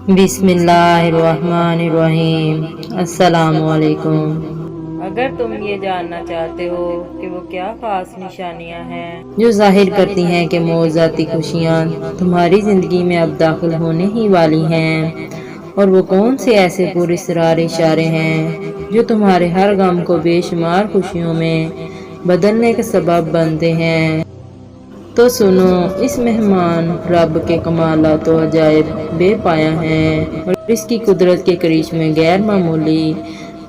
बिस्मिल्लाहिर्रहमानिर्रहीम। अस्सलाम वालेकुम। अगर तुम ये जानना चाहते हो कि वो क्या खास निशानियां हैं जो जाहिर करती हैं कि मौज़ाती खुशियां तुम्हारी जिंदगी में अब दाखिल होने ही वाली हैं, और वो कौन से ऐसे पुरस्रार इशारे हैं जो तुम्हारे हर गम को बेशुमार खुशियों में बदलने का सबब बनते हैं, तो सुनो। इस मेहमान रब के कमालात व अजायब बेपाया हैं, और इसकी कुदरत के करिश्मे गैर मामूली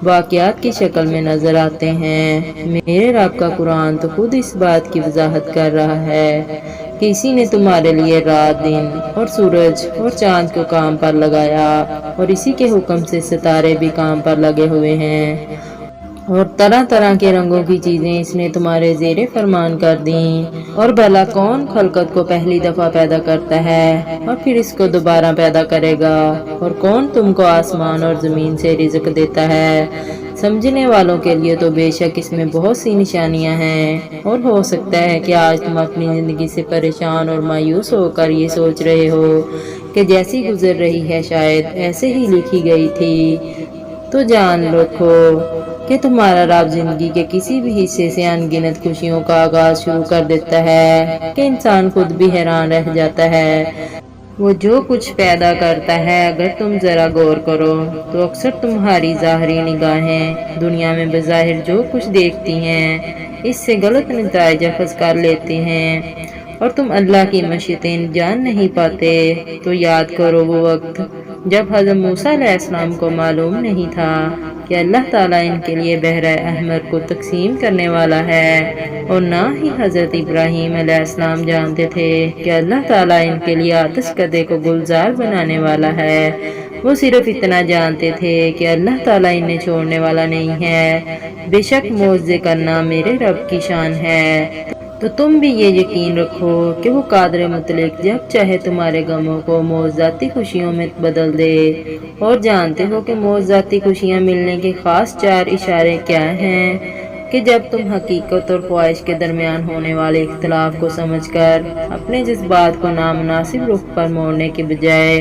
वाक़यात की शक्ल में नजर आते हैं। मेरे रब का कुरान तो खुद इस बात की वजाहत कर रहा है कि इसी ने तुम्हारे लिए रात दिन और सूरज और चांद को काम पर लगाया, और इसी के हुक्म से सितारे भी काम पर लगे हुए हैं, और तरह तरह के रंगों की चीजें इसने तुम्हारे जेरे फरमान कर दी। और भला कौन खलकत को पहली दफा पैदा करता है और फिर इसको दोबारा पैदा करेगा, और कौन तुमको आसमान और जमीन से रिज़्क देता है। समझने वालों के लिए तो बेशक इसमें बहुत सी निशानियां हैं, और हो सकता है कि आज तुम अपनी जिंदगी से परेशान और मायूस होकर ये सोच रहे हो कि जैसी गुजर रही है शायद ऐसे ही लिखी गई थी। तो जान रखो कि तुम्हारा रब जिंदगी के किसी भी हिस्से से अनगिनत खुशियों का आगाज शुरू कर देता है कि इंसान खुद भी हैरान रह जाता है। वो जो कुछ पैदा करता है, अगर तुम जरा गौर करो तो अक्सर तुम्हारी ज़ाहरी निगाहें दुनिया में बज़ाहिर जो कुछ देखती हैं इससे गलत नतीजा अखज़ कर लेती हैं, और तुम अल्लाह की मशीतें जान नहीं पाते। तो याद करो वो वक्त जब हज़रत मूसा अलैहिस्सलाम को मालूम नहीं था कि अल्लाह ताला इनके लिए बहरा अहमर को तकसीम करने वाला है, और ना ही हज़रत इब्राहीम अलैहिस्सलाम जानते थे कि अल्लाह ताला इनके लिए आतिश कदे को गुलजार बनाने वाला है। वो सिर्फ इतना जानते थे कि अल्लाह ताला इन्हें छोड़ने वाला नहीं है। बेशक मौज़े करना मेरे रब की शान है। तो तुम भी ये यकीन रखो कि वो कादिर मुतलक जब चाहे तुम्हारे गमों को मौज़ाती खुशियों में बदल दे। और जानते हो कि मौज़ाती खुशियाँ मिलने के खास 4 इशारे क्या हैं कि जब तुम हकीकत और ख्वाहिश के दरमियान होने वाले इख्तलाफ को समझकर अपने जज्बात को नामुनासिब रुख पर मोड़ने के बजाय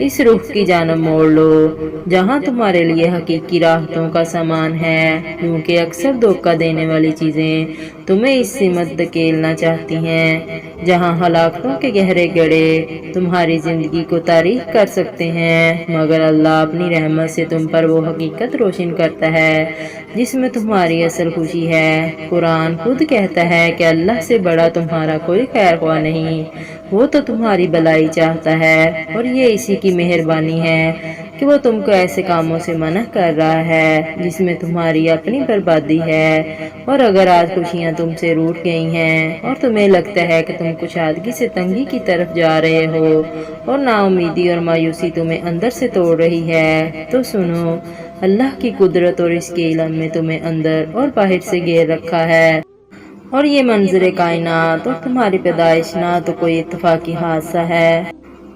इस रुख की जानब मोड़ लो जहाँ तुम्हारे लिए हकीकी राहतों का सामान है, क्योंकि अक्सर धोखा देने वाली चीज़ें तुम्हें इस सिमत धकेलना चाहती हैं जहाँ हलाकतों के गहरे गड्ढे तुम्हारी जिंदगी को तारीख कर सकते हैं, मगर अल्लाह अपनी रहमत से तुम पर वो हकीकत रोशन करता है जिसमें तुम्हारी असल खुशी है। कुरान खुद कहता है कि अल्लाह से बड़ा तुम्हारा कोई खैर ख्वाह नहीं, वो तो तुम्हारी भलाई चाहता है, और ये इसी की मेहरबानी है कि वो तुमको ऐसे कामों से मना कर रहा है जिसमें तुम्हारी अपनी बर्बादी है। और अगर आज खुशियाँ तुमसे रूठ गई हैं और तुम्हें लगता है कि तुम कुशादगी से तंगी की तरफ जा रहे हो और नाउमीदी और मायूसी तुम्हें अंदर से तोड़ रही है, तो सुनो, अल्लाह की कुदरत और इसके इल्म में तुम्हें अंदर और बाहर से घेर रखा है, और ये मंजर कायनात और तुम्हारी पैदाइश ना तो कोई इत्तफाकी हादसा है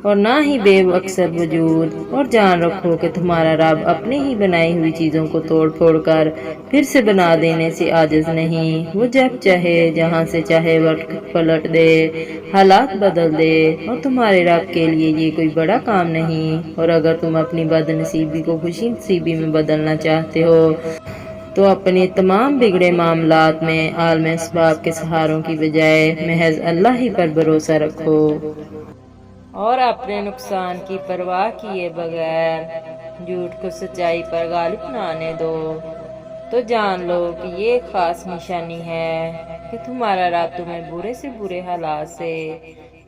और ना ही बेअक्सर वजूद। और जान रखो कि तुम्हारा रब अपनी ही बनाई हुई चीज़ों को तोड़ फोड़ कर फिर से बना देने से आजिज नहीं। वो जब चाहे जहाँ से चाहे वक्त पलट दे, हालात बदल दे, और तुम्हारे रब के लिए ये कोई बड़ा काम नहीं। और अगर तुम अपनी बदनसीबी को खुशी नसीबी में बदलना चाहते हो तो अपने तमाम बिगड़े मामलात में आलम असबाब के सहारों की बजाय महज अल्लाह ही पर भरोसा रखो, और अपने नुकसान की परवाह किए बगैर झूठ को सच्चाई पर गालिब न आने दो। तो जान लो कि ये खास निशानी है कि तुम्हारा रब तुम्हें बुरे से बुरे हालात से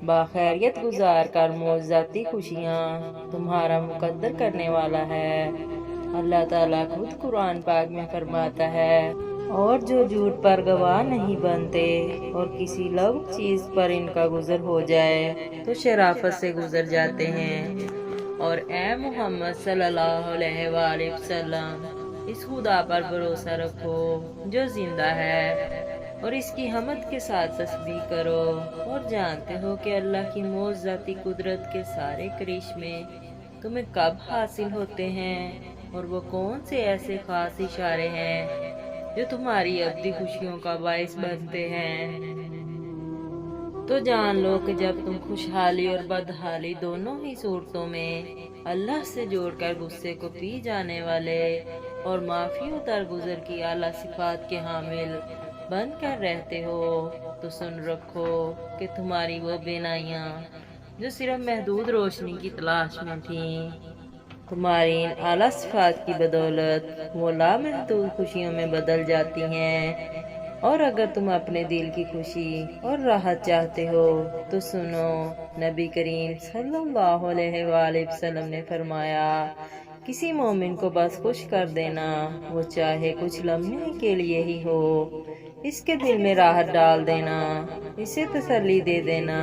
बाखैरियत गुजार कर मौज़ाती खुशियाँ तुम्हारा मुकद्दर करने वाला है। अल्लाह ताला खुद कुरान पाक में फरमाता है, और जो झूठ पर गवाह नहीं बनते और किसी लव चीज पर इनका गुजर हो जाए तो शराफत से गुजर जाते हैं। और ए मोहम्मद सल्लल्लाहु अलैहि वसल्लम, इस खुदा पर भरोसा रखो जो जिंदा है, और इसकी हमद के साथ तस्बीह करो। और जानते हो कि अल्लाह की मौज़ाती कुदरत के सारे करिश्मे तुम्हें कब हासिल होते हैं, और वो कौन से ऐसे खास इशारे हैं जो तुम्हारी अब्दी खुशियों का बायस बनते हैं। تو جان لو کہ جب تم خوشحالی اور بدحالی دونوں ہی صورتوں میں اللہ سے جوڑ کر غصے کو پی جانے والے اور معافی و درگزر کی اعلیٰ صفات کے حامل بن کر رہتے ہو، تو سن رکھو کہ تمہاری وہ بینائیاں جو صرف محدود روشنی کی تلاش میں تھیں، تمہاری ان اعلیٰ صفات کی بدولت وہ لامحدود خوشیوں میں بدل جاتی ہیں۔ اور اگر تم اپنے دل کی خوشی اور راحت چاہتے ہو تو سنو، نبی کریم صلی اللہ علیہ وآلہ وسلم نے فرمایا، کسی مومن کو بس خوش کر دینا، وہ چاہے کچھ لمحے کے لیے ہی ہو، اس کے دل میں راحت ڈال دینا، اسے تسلی دے دینا۔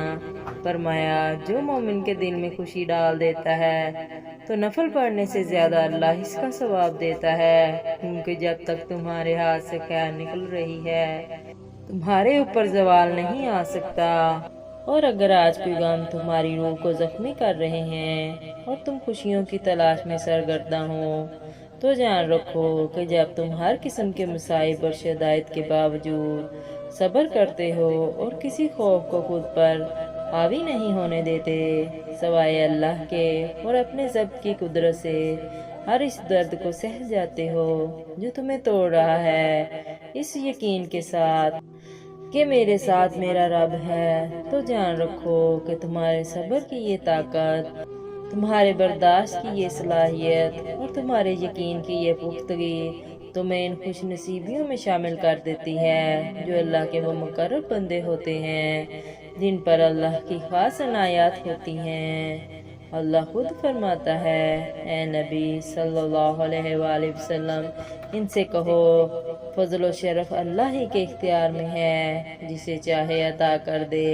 فرمایا، جو مومن کے دل میں خوشی ڈال دیتا ہے تو نفل پڑھنے سے زیادہ اللہ اس کا ثواب دیتا ہے، کیونکہ جب تک تمہارے ہاتھ سے خیر نکل رہی ہے تمہارے اوپر زوال نہیں آ سکتا۔ اور اگر آج کوئی غم تمہاری روح کو زخمی کر رہے ہیں اور تم خوشیوں کی تلاش میں سرگرداں ہو، تو جان رکھو کہ جب تم ہر قسم کے مصائب اور شدائد کے باوجود صبر کرتے ہو اور کسی خوف کو خود پر حاوی نہیں ہونے دیتے سوائے اللہ کے، اور اپنے ضبط کی قدرت سے ہر اس درد کو سہ جاتے ہو جو تمہیں توڑ رہا ہے، اس یقین کے ساتھ کہ میرے ساتھ میرا رب ہے، تو جان رکھو کہ تمہارے صبر کی یہ طاقت، تمہارے برداشت کی یہ صلاحیت اور تمہارے یقین کی یہ پختگی تمہیں ان خوش نصیبیوں میں شامل کر دیتی ہے جو اللہ کے وہ مقرب بندے ہوتے ہیں جن پر اللہ کی خاص عنایات ہوتی ہیں۔ اللہ خود فرماتا ہے، اے نبی صلی اللہ علیہ وآلہ وسلم، ان سے کہو، فضل و شرف اللہ ہی کے اختیار میں ہے، جسے چاہے عطا کر دے،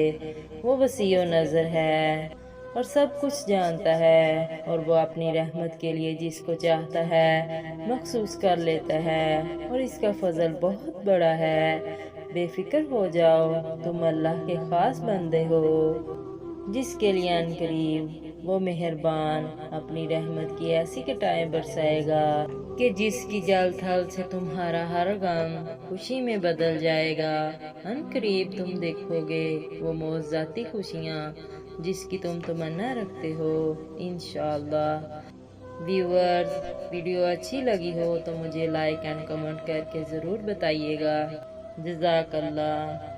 وہ وسیع و نظر ہے اور سب کچھ جانتا ہے، اور وہ اپنی رحمت کے لیے جس کو چاہتا ہے مخصوص کر لیتا ہے، اور اس کا فضل بہت بڑا ہے۔ بے فکر ہو جاؤ، تم اللہ کے خاص بندے ہو، جس کے لیے ان قریب وہ مہربان اپنی رحمت کی ایسی کٹائیں برسائے گا کہ جس کی جل تھل سے تمہارا ہر غم خوشی میں بدل جائے گا۔ ان قریب تم دیکھو گے وہ معجزاتی خوشیاں جس کی تم تمنا رکھتے ہو، انشاءاللہ۔ ویورز، ویڈیو اچھی لگی ہو تو مجھے لائک اینڈ کمنٹ کر کے ضرور بتائیے گا۔ جزاک اللہ۔